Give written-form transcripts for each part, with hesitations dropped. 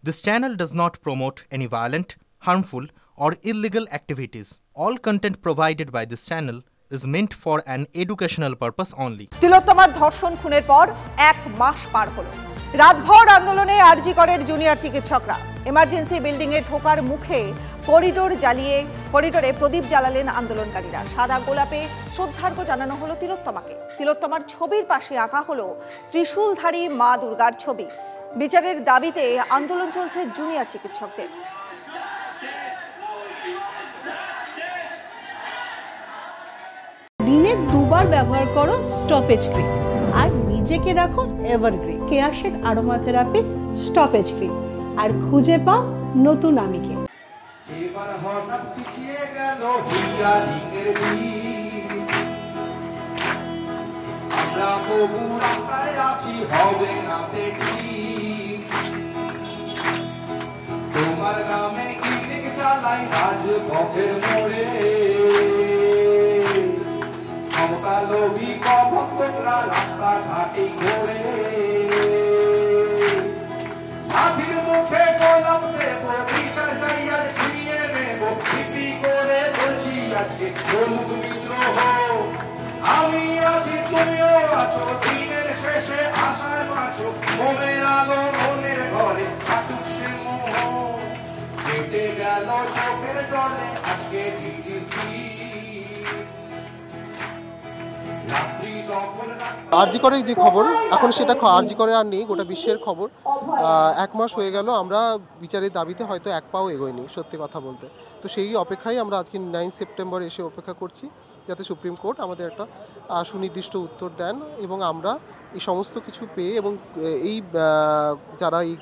This channel does not promote any violent, harmful, or illegal activities. All content provided by this channel is meant for an educational purpose only. তিলোত্তমার ধর্ষণ খুনের পর 1 মাস পার হলো। রাতভর আন্দোলনে আরজি করের জুনিয়র চিকিৎসকরা এমার্জেন্সি বিল্ডিং এ ঢোকার মুখে করিডোরে প্রদীপ জ্বালালেন আন্দোলনকারীরা। সাদা গোলাপে শ্রদ্ধার্ঘ জানানো হলো তিলোত্তমাকে। তিলোত্তমার ছবির পাশে আঁকা হলো ত্রিশূলধারী মা দুর্গার ছবি। বিচারের দাবিতে আন্দোলন চলছে জুনিয়র চিকিৎসকদের। দিনে দুবার ব্যবহার করো স্টপেজ ক্রিম আর নিজেকে রাখো evergreen Keya Seth aromatherapy stoppage cream আর খুঁজে পাও নতুন আমিকে। এবার হঠাৎ পিছিয়ে গেল হিয়া দিকের দিন, আমরা তবু রাস্তায় আছি, হবে না সেটি। তোমার নামে ক্লিনিক চালাই রাজপথের মোড়ে, ক্ষমতা লোভী কবকরা রাস্তাঘাটে ঘোরে। মাটির মুখে গোলাপ দেব, বিচার চাই আর ছিনিয়ে নেব, বিক্রি করে বলছি আজকে চলুক বিদ্রোহ। আমি আছি তুমিও আছো, দিনের শেষে আশায় বাঁচো, মনের আলো মনের ঘরে কাটুক সে মোহ। কেটে গেল চোখের জলে আজকে আরজি করে যে খবর এখন সেটা আরজি করে আর নেই, গোটা বিশ্বের খবর। 1 মাস হয়ে গেল, আমরা বিচারের দাবিতে হয়তো 1 পাও এগোইনি সত্যি কথা বলতে। তো সেই অপেক্ষায় আমরা আজকে 9 সেপ্টেম্বর এসে অপেক্ষা করছি যাতে সুপ্রিম কোর্ট আমাদের একটা সুনির্দিষ্ট উত্তর দেন এবং আমরা এই সমস্ত কিছু পেয়ে এবং এই যারা এই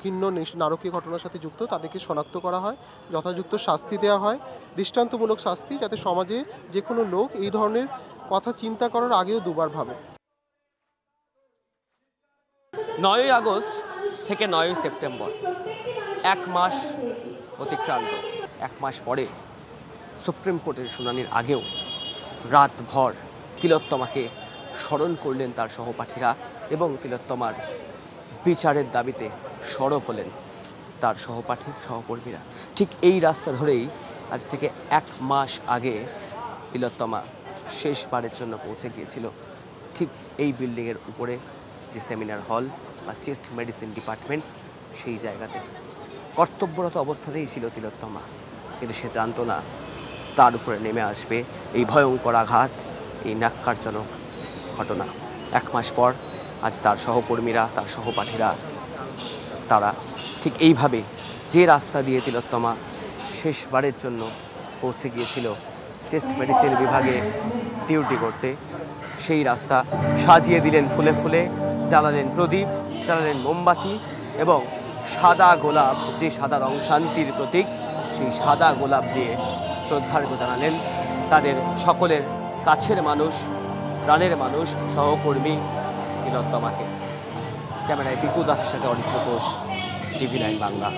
ঘৃণ্য নারকীয় ঘটনার সাথে যুক্ত তাদেরকে শনাক্ত করা হয়, যথাযথ শাস্তি দেওয়া হয়, দৃষ্টান্তমূলক শাস্তি, যাতে সমাজে যে কোনো লোক এই ধরনের কথা চিন্তা করার আগেও দুবার ভাবে। 9 আগস্ট থেকে 9 সেপ্টেম্বর 1 মাস অতিক্রান্ত। 1 মাস পরে সুপ্রিম কোর্টের শুনানির আগেও রাতভর তিলোত্তমাকে স্মরণ করলেন তার সহপাঠীরা এবং তিলোত্তমার বিচারের দাবিতে সরব হলেন তার সহপাঠী সহকর্মীরা। ঠিক এই রাস্তা ধরেই আজ থেকে 1 মাস আগে তিলোত্তমা শেষবারের জন্য পৌঁছে গিয়েছিল ঠিক এই বিল্ডিংয়ের উপরে যে সেমিনার হল বা চেস্ট মেডিসিন ডিপার্টমেন্ট, সেই জায়গাতে কর্তব্যরত অবস্থাতেই ছিল তিলোত্তমা। কিন্তু সে জানতো না তার উপরে নেমে আসবে এই ভয়ঙ্কর আঘাত, এই ন্যাক্কারজনক ঘটনা। 1 মাস পর আজ তার সহকর্মীরা, তার সহপাঠীরা, তারা ঠিক এইভাবে যে রাস্তা দিয়ে তিলোত্তমা শেষবারের জন্য পৌঁছে গিয়েছিল চেস্ট মেডিসিন বিভাগে ডিউটি করতে, সেই রাস্তা সাজিয়ে দিলেন ফুলে ফুলে, জ্বালালেন প্রদীপ, জ্বালালেন মোমবাতি এবং সাদা গোলাপ, যে সাদা রং শান্তির প্রতীক, সেই সাদা গোলাপ দিয়ে শ্রদ্ধার্ঘ্য জানালেন তাদের সকলের কাছের মানুষ, প্রাণের মানুষ, সহকর্মী তিলোত্তমাকে। ক্যামেরায় বিকু দাসের সাথে অরিত্র ঘোষ, TV9 বাংলা।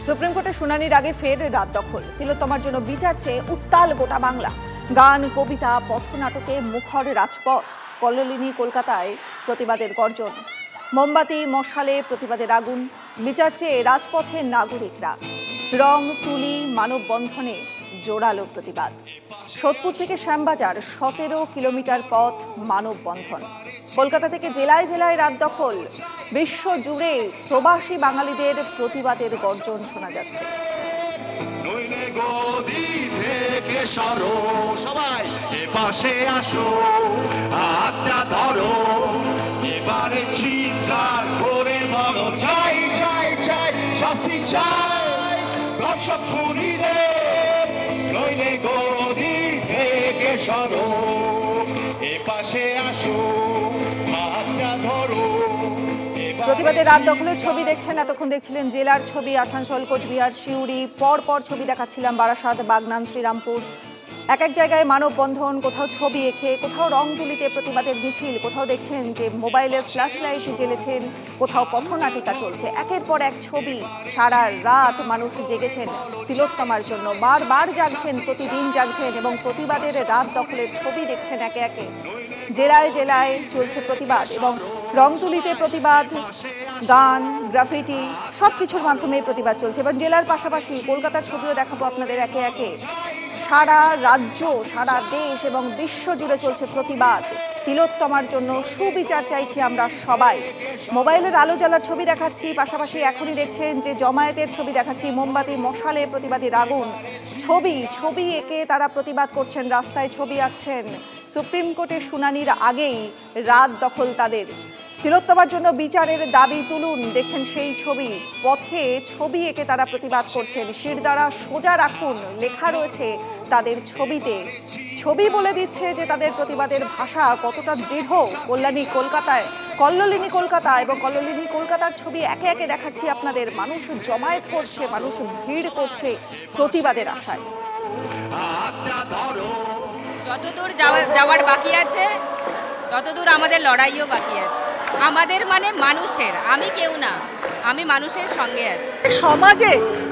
সুপ্রিম কোর্টে শুনানির আগে ফের রাত দখল। তিলোত্তমার জন্য বিচার চেয়ে উত্তাল গোটা বাংলা। গান, কবিতা, পথনাটকে মুখর রাজপথ। কল্লোলিনী কলকাতায় প্রতিবাদের গর্জন, মোমবাতি মশালে প্রতিবাদের আগুন। বিচার চেয়ে রাজপথে নাগরিকরা, রং তুলি মানববন্ধনে জোরালো প্রতিবাদ। সোদপুর থেকে শ্যামবাজার 17 কিলোমিটার পথ মানববন্ধন। কলকাতা থেকে জেলায় জেলায় রাত দখল। বিশ্ব জুড়ে প্রবাসী বাঙালিদের প্রতিবাদের গর্জন শোনা যাচ্ছে। সবাই এপাশে আসো, হাতটা ধরো, এবারে চিৎকার করে বলো, চাই চাই চাই শাস্তি চাই দর্শক খুনিদের, নইলে গদি থেকে সরো, এপাশে আসো, হাতটা ধরো। প্রতিবাদের রাত দখলের ছবি দেখছেন, এতক্ষণ দেখছিলেন জেলার ছবি। আসানসোল, কোচবিহার, সিউড়ি, পর ছবি দেখাচ্ছিলাম বারাসাত, বাগনান, শ্রীরামপুর। এক এক জায়গায় মানববন্ধন, কোথাও ছবি এঁকে, কোথাও রং তুলিতে প্রতিবাদের মিছিল, কোথাও দেখছেন যে মোবাইলের ফ্ল্যাশ লাইট জ্বেলেছেন, কোথাও পথনাটিকা চলছে। একের পর এক ছবি, সারা রাত মানুষ জেগেছেন তিলোত্তমার জন্য, বারবার জাগছেন, প্রতিদিন জাগছেন এবং প্রতিবাদের রাত দখলের ছবি দেখছেন একে একে। জেলায় জেলায় চলছে প্রতিবাদ এবং রংতুলিতে প্রতিবাদ, গান, গ্রাফিটি সব কিছুর মাধ্যমে প্রতিবাদ চলছে। এবার জেলার পাশাপাশি কলকাতার ছবিও দেখাবো আপনাদের একে একে। সারা রাজ্য, সারা দেশ এবং বিশ্ব জুড়ে চলছে প্রতিবাদ। তিলোত্তমার জন্য সুবিচার চাইছি আমরা সবাই। মোবাইলের আলো জ্বালার ছবি দেখাচ্ছি, পাশাপাশি এখনই দেখছেন যে জমায়েতের ছবি দেখাচ্ছি। মোমবাতি, মশালে প্রতিবাদীর আগুন। ছবি এঁকে তারা প্রতিবাদ করছেন, রাস্তায় ছবি আঁকছেন। সুপ্রিম কোর্টের শুনানির আগেই রাত দখল তাদের। তিলোত্তমার জন্য বিচারের দাবি তুলুন, দেখছেন সেই ছবি। পথে ছবি এঁকে তারা প্রতিবাদ করছেন। শিরদাঁড়া সোজা রাখুন লেখা রয়েছে তাদের ছবিতে। ছবি বলে দিচ্ছে যে তাদের প্রতিবাদের ভাষা কতটা দৃঢ়। কল্লোলিনী কলকাতা এবং কল্লোলিনী কলকাতার ছবি একে একে দেখাচ্ছি আপনাদের। মানুষ জমায়েত করছে, মানুষ ভিড় করছে প্রতিবাদের আশায়। যতদূর যাওয়ার বাকি আছে ততদূর আমাদের লড়াইও বাকি আছে। আমাদের মানে মানুষের, আমি কেউ না, আমি মানুষের সঙ্গে আছি। সমাজে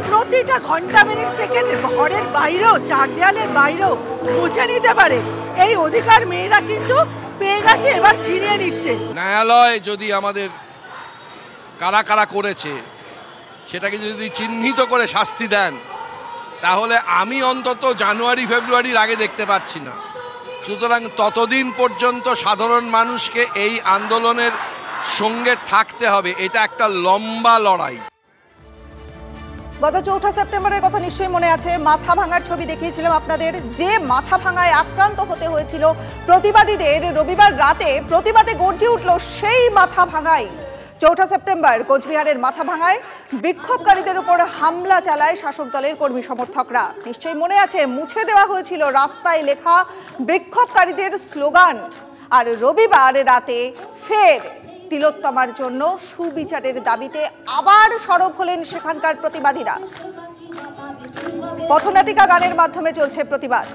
প্রতিটা ঘন্টা মিনিট সেকেন্ড ঘরের বাইরেও, চার দেয়ালের বাইরেও বুঝে নিতে পারে এই অধিকার মেয়েরা কিন্তু পেয়ে গেছে, এবার ছিনিয়ে নিচ্ছে। ন্যায়ালয় যদি আমাদের কারা কারা করেছে সেটাকে যদি চিহ্নিত করে শাস্তি দেন, তাহলে আমি অন্তত জানুয়ারি ফেব্রুয়ারির আগে দেখতে পাচ্ছি না। সুতরাং ততদিন পর্যন্ত সাধারণ মানুষকে এই আন্দোলনের সঙ্গে থাকতে হবে। এটা একটা লম্বা লড়াই। গত 4 সেপ্টেম্বরের কথা নিশ্চয়ই মনে আছে। মাথা ভাঙার ছবি দেখিয়েছিলাম আপনাদের। যে মাথা ভাঙায় আক্রান্ত হতে হয়েছিল প্রতিবাদীদের, রবিবার রাতে প্রতিবাদে গর্জে উঠল সেই মাথা ভাঙায়। 4 সেপ্টেম্বর কোচবিহারের মাথা ভাঙায় বিক্ষোভকারীদের উপর হামলা চালায় শাসক দলের কর্মী সমর্থকরা। নিশ্চয়ই মনে আছে, মুছে দেওয়া হয়েছিল রাস্তায় লেখা বিক্ষোভকারীদের স্লোগান। আর রবিবার রাতে ফের তিলোত্তমার জন্য সুবিচারের দাবিতে আবার সরব হলেন সেখানকার প্রতিবাদীরা। পথনাটিকা গানের মাধ্যমে চলছে প্রতিবাদ।